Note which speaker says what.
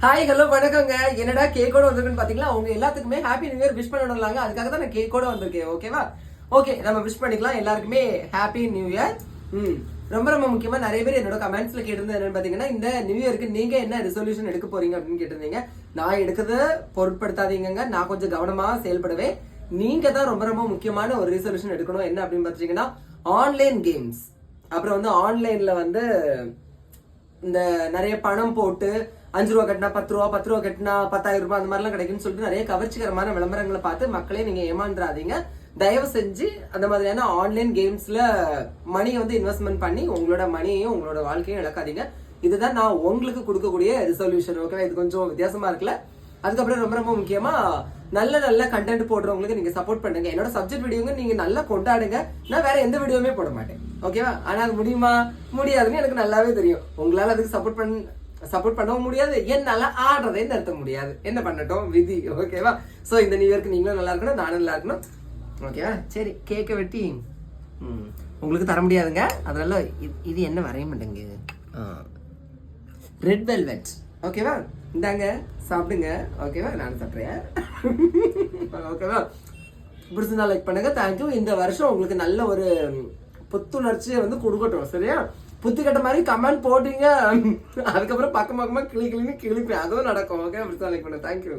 Speaker 1: Hi hello வணக்கங்க. என்னடா கேக்கோட வந்திருக்குன்னு பாத்தீங்களா? உங்க எல்லாத்துக்குமே ஹாப்பி நியூ இயர் விஷ் பண்ணணும்லாங்க. அதுக்காக தான் நான் கேக்கோட வந்திருக்கேன். ஓகேவா? ஓகே, நம்ம விஷ் பண்ணிக்கலாம். எல்லாருக்குமே ஹாப்பி நியூ இயர். ரொம்ப ரொம்ப முக்கியமா நிறைய பேர் என்னோட கமெண்ட்ஸ்ல கேட்டிருந்தது என்னன்னு பாத்தீங்கன்னா, இந்த நியூ இயருக்கு நீங்க என்ன ரெசல்யூஷன் எடுக்க போறீங்க அப்படின்னு கேட்டிருந்தீங்க. நான் எடுக்கிறது பொருட்படுத்தாதீங்க. நான் கொஞ்சம் கவனமா செயல்படுவேன். நீங்க தான் ரொம்ப ரொம்ப முக்கியமான ஒரு ரெசல்யூஷன் எடுக்கணும். என்ன அப்படின்னு பாத்தீங்கன்னா, ஆன்லைன் கேம்ஸ், அப்புறம் வந்து ஆன்லைன்ல வந்து இந்த நிறைய பணம் போட்டு 5 ரூபா கட்டினா 10 ரூபா, 10 ரூபா கட்டினா 10,000 ரூபாய், அந்த மாதிரிலாம் கிடைக்குன்னு சொல்லிட்டு நிறைய கவர்ச்சிகரமான விளம்பரங்களை பார்த்து மக்களே நீங்க ஏமாந்துடாதீங்க. தயவு செஞ்சு அந்த மாதிரியான ஆன்லைன் கேம்ஸ்ல மணியை வந்து இன்வெஸ்ட்மெண்ட் பண்ணி உங்களோட மணியையும் உங்களோட வாழ்க்கையும் இழக்காதீங்க. இதுதான் நான் உங்களுக்கு கொடுக்கக்கூடிய ரிசல்யூஷன். ஓகேவா? இது கொஞ்சம் வித்தியாசமா இருக்குல்ல. அதுக்கப்புறம் ரொம்ப ரொம்ப முக்கியமா நல்ல நல்ல கண்டென்ட் போடுறவங்களுக்கு நீங்க சப்போர்ட் பண்ணுங்க. என்னோட சப்ஜெக்ட் வீடியோங்க நீங்க நல்லா கொண்டாடுங்க. நான் வேற எந்த வீடியோவுமே போட மாட்டேன். ஓகேவா? ஆனா அது முடியுமா முடியாதுன்னு எனக்கு நல்லாவே தெரியும். உங்களால அதுக்கு சப்போர்ட் பண்ணவும் முடியாது, என்னால ஆடுறதே நிறுத்த முடியாது. என்ன பண்ணட்டும், விதி. ஓகேவா? சோ இந்த நியூ இயர்க்கு நீங்களும் நல்லா இருக்கணும், நானும் நல்லா இருக்கணும். ஓகேவா? சரி, கேக்க வெட்டி உங்களுக்கு தர முடியாதுங்க. அதனால இது என்ன வரைய மாட்டேங்க, ரெட் வெல்வெட். ஓகேவா? இந்தாங்க சாப்பிடுங்க. ஓகேவா? நானும் சாப்பிட்றேன். ஓகேவா? பிடிச்சிருந்தா லைக் பண்ணுங்க. தேங்க்யூ. இந்த வருஷம் உங்களுக்கு நல்ல ஒரு புத்துணர்ச்சியை வந்து கொடுக்கட்டும். சரியா? புத்தி கட்ட மாதிரி கமெண்ட் போட்டீங்க, அதுக்கப்புறம் பக்கம் பக்கமா கிளி கிளின்னு கிளிப்பேன். அதுவும் நடக்கும். ஓகே? பிடிச்சா லைக் பண்ணுங்க. தேங்க்யூ.